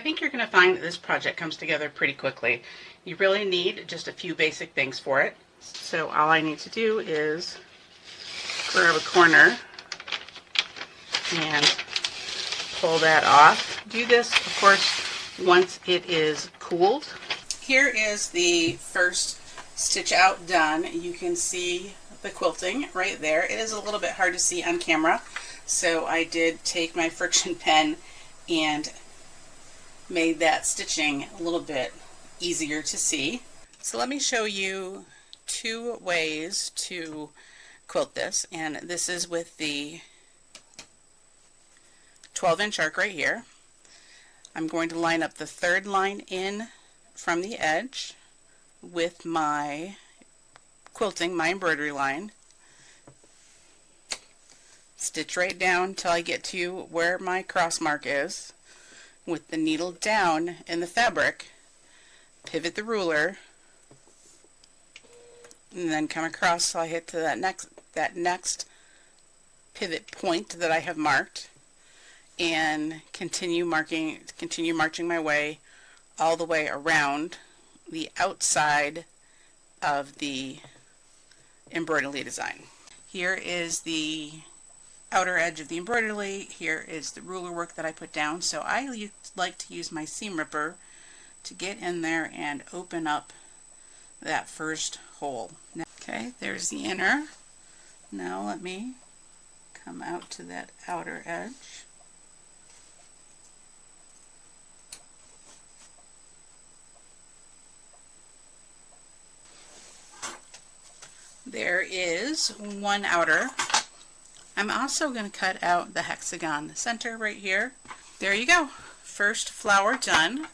think you're going to find that this project comes together pretty quickly. You really need just a few basic things for it. So all I need to do is grab a corner and pull that off. Do this, of course, once it is cooled. Here is the first stitch out done. You can see the quilting right there. It is a little bit hard to see on camera, so I did take my friction pen and made that stitching a little bit easier to see. So let me show you two ways to quilt this, and this is with the 12-inch arc right here. I'm going to line up the third line in from the edge with my quilting, my embroidery line. Stitch right down till I get to where my cross mark is. With the needle down in the fabric, pivot the ruler, and then come across till I hit to that next pivot point that I have marked, and continue marching my way all the way around the outside of the EmbroideLee design. Here is the outer edge of the EmbroideLee. Here is the ruler work that I put down. So I like to use my seam ripper to get in there and open up that first hole. Okay, there's the inner. Now let me come out to that outer edge. There is one outer. I'm also going to cut out the hexagon, the center right here. There you go. First flower done.